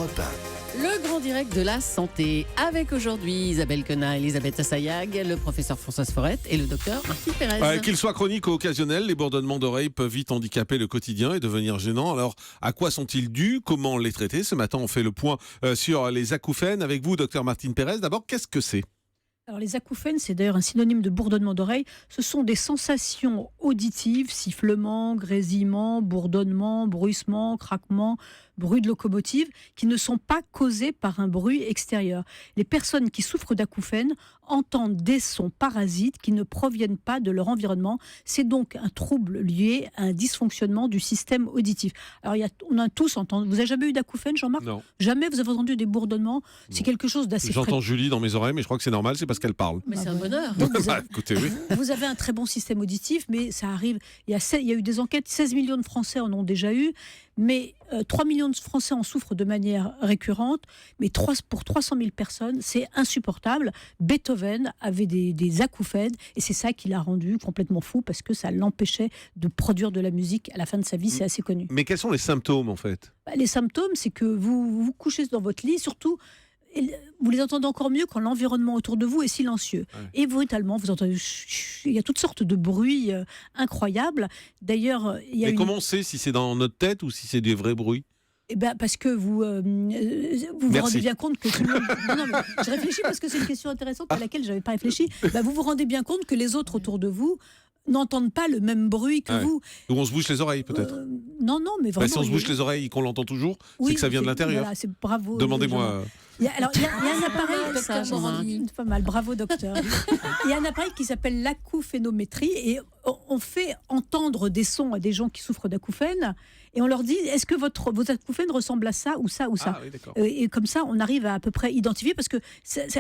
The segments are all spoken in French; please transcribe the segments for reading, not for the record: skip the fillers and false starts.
Europe 1. Le grand direct de la santé, avec aujourd'hui Isabelle Quenat, Elisabeth Assayag, le professeur Françoise Forret et le docteur Martine Pérez. Qu'ils soient chroniques ou occasionnels, les bourdonnements d'oreilles peuvent vite handicaper le quotidien et devenir gênants. Alors, à quoi sont-ils dus? Comment les traiter? Ce matin, on fait le point sur les acouphènes. Avec vous, docteur Martine Pérez. D'abord, qu'est-ce que c'est? Alors les acouphènes, c'est d'ailleurs un synonyme de bourdonnement d'oreille. Ce sont des sensations auditives, sifflements, grésillements, bourdonnements, bruissements, craquements, bruits de locomotive, qui ne sont pas causés par un bruit extérieur. Les personnes qui souffrent d'acouphènes entendent des sons parasites qui ne proviennent pas de leur environnement. C'est donc un trouble lié à un dysfonctionnement du système auditif. Alors on a tous entendu. Vous n'avez jamais eu d'acouphènes, Jean-Marc? Non. Jamais vous avez entendu des bourdonnements? C'est quelque chose d'assez J'entends Julie dans mes oreilles, mais je crois que c'est normal, c'est parce qu'elle parle. Mais c'est un bonheur. Donc, Écoutez, oui. Vous avez un très bon système auditif, mais ça arrive. Il y a eu des enquêtes, 16 millions de Français en ont déjà eu, mais 3 millions de Français en souffrent de manière récurrente, mais pour 300 000 personnes, c'est insupportable. Beethoven avait des acouphènes, et c'est ça qui l'a rendu complètement fou, parce que ça l'empêchait de produire de la musique à la fin de sa vie, c'est assez connu. Mais quels sont les symptômes, en fait? Les symptômes, c'est que vous vous couchez dans votre lit, surtout... Vous les entendez encore mieux quand l'environnement autour de vous est silencieux. Ouais. Et brutalement, vous entendez... Il y a toutes sortes de bruits incroyables. D'ailleurs, Mais comment on sait si c'est dans notre tête ou si c'est des vrais bruits? Eh ben, parce que vous vous rendez bien compte que tout le monde... Non, mais je réfléchis parce que c'est une question intéressante à laquelle je n'avais pas réfléchi. Vous vous rendez bien compte que les autres autour de vous n'entendent pas le même bruit que vous. Ou on se bouche les oreilles, peut-être. Non, mais vraiment... si on se bouche les oreilles et qu'on l'entend toujours, oui, c'est que ça vient de l'intérieur. Voilà, c'est bravo. Demandez-moi... Il y a un appareil, pas mal, bravo docteur. Il y a un appareil qui s'appelle l'acouphénométrie et on fait entendre des sons à des gens qui souffrent d'acouphènes et on leur dit est-ce que vos acouphènes ressemblent à ça ou ça ou ça. Oui, et comme ça on arrive à peu près identifier parce que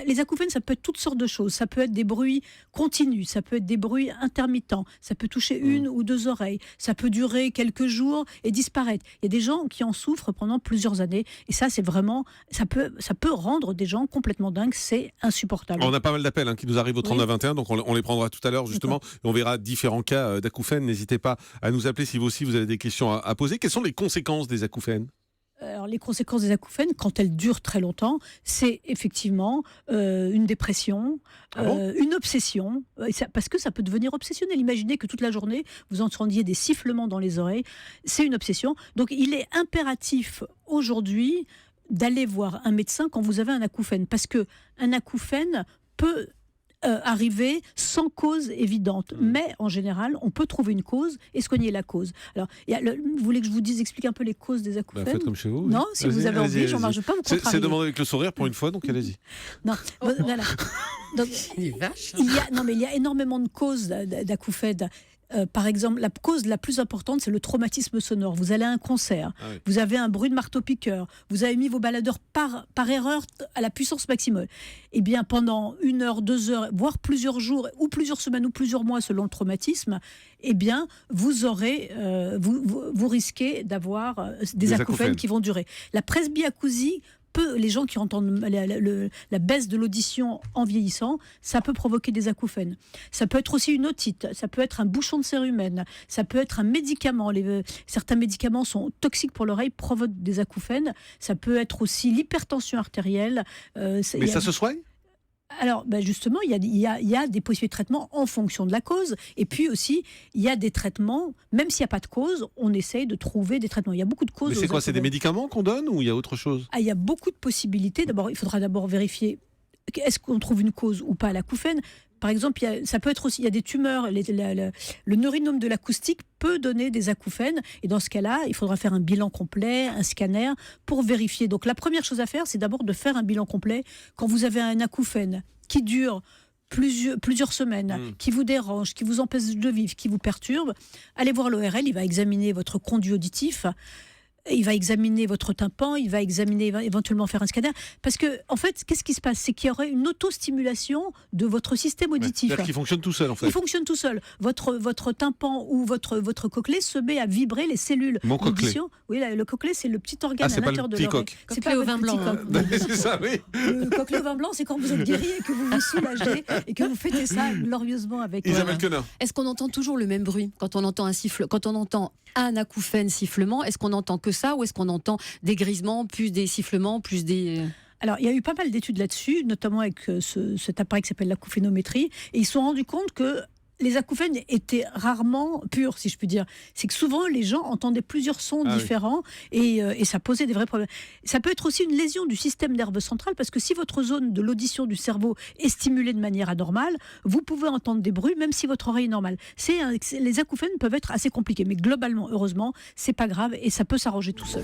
les acouphènes ça peut être toutes sortes de choses. Ça peut être des bruits continus, ça peut être des bruits intermittents, ça peut toucher une ou deux oreilles, ça peut durer quelques jours et disparaître. Il y a des gens qui en souffrent pendant plusieurs années et ça c'est vraiment ça peut rendre des gens complètement dingues, c'est insupportable. On a pas mal d'appels qui nous arrivent au 3921, donc on les prendra tout à l'heure justement. Et on verra différents cas d'acouphènes. N'hésitez pas à nous appeler si vous aussi vous avez des questions à poser. Quelles sont les conséquences des acouphènes? Alors, les conséquences des acouphènes, quand elles durent très longtemps, c'est effectivement une dépression, une obsession, parce que ça peut devenir obsessionnel. Imaginez que toute la journée, vous entendiez des sifflements dans les oreilles, c'est une obsession. Donc il est impératif aujourd'hui d'aller voir un médecin quand vous avez un acouphène, parce que un acouphène peut arriver sans cause évidente, mais en général, on peut trouver une cause et soigner la cause. Alors, vous voulez que je vous explique un peu les causes des acouphènes? Faites comme chez vous. Non, si vous avez envie, Jean-Marc, je ne vais pas vous contrarier. C'est demandé avec le sourire pour une fois, donc allez-y. Non, voilà. Donc, il y a énormément de causes d'acouphènes. Par exemple, la cause la plus importante, c'est le traumatisme sonore. Vous allez à un concert, vous avez un bruit de marteau-piqueur, vous avez mis vos baladeurs par erreur à la puissance maximale. Eh bien, pendant 1 heure, 2 heures, voire plusieurs jours, ou plusieurs semaines, ou plusieurs mois, selon le traumatisme, eh bien, vous aurez, vous risquez d'avoir des acouphènes qui vont durer. La presbyacousie, les gens qui entendent la baisse de l'audition en vieillissant, ça peut provoquer des acouphènes. Ça peut être aussi une otite, ça peut être un bouchon de cérumen, ça peut être un médicament. Certains médicaments sont toxiques pour l'oreille, provoquent des acouphènes. Ça peut être aussi l'hypertension artérielle. Mais ça se soigne ? Alors, justement, il y a des possibilités de traitement en fonction de la cause. Et puis aussi, il y a des traitements, même s'il n'y a pas de cause, on essaye de trouver des traitements. Il y a beaucoup de causes. Mais c'est quoi? C'est des médicaments qu'on donne ou il y a autre chose? Il y a beaucoup de possibilités. D'abord, il faudra vérifier est-ce qu'on trouve une cause ou pas à l'acouphène. Par exemple, ça peut être aussi, il y a des tumeurs, le neurinome de l'acoustique peut donner des acouphènes, et dans ce cas-là, il faudra faire un bilan complet, un scanner, pour vérifier. Donc la première chose à faire, c'est d'abord de faire un bilan complet. Quand vous avez un acouphène qui dure plusieurs semaines, qui vous dérange, qui vous empêche de vivre, qui vous perturbe, allez voir l'ORL, il va examiner votre conduit auditif. Il va examiner votre tympan, il va éventuellement faire un scanner. Parce que, en fait, qu'est-ce qui se passe? C'est qu'il y aurait une auto-stimulation de votre système auditif. C'est-à-dire qu'il fonctionne tout seul, en fait. Il fonctionne tout seul. Votre tympan ou votre cochlée se met à vibrer les cellules d'audition. Oui, le cochlée, c'est le petit organe à l'intérieur de l'oreille. C'est pas le vin blanc. C'est ça, oui. Le cochléo vin blanc, c'est quand vous êtes guéri et que vous vous soulagez et que vous fêtez ça glorieusement avec... Isabelle Quenat. Est-ce qu'on entend toujours le même bruit quand on entend un acouphène sifflement? Est-ce qu'on entend que ça, ou est-ce qu'on entend des grisements, plus des sifflements, plus des... Alors, il y a eu pas mal d'études là-dessus, notamment avec cet appareil qui s'appelle l'acouphénométrie, et ils se sont rendus compte que les acouphènes étaient rarement purs, si je puis dire. C'est que souvent, les gens entendaient plusieurs sons différents et ça posait des vrais problèmes. Ça peut être aussi une lésion du système nerveux central, parce que si votre zone de l'audition du cerveau est stimulée de manière anormale, vous pouvez entendre des bruits, même si votre oreille est normale. Les acouphènes peuvent être assez compliqués, mais globalement, heureusement, c'est pas grave et ça peut s'arranger tout seul.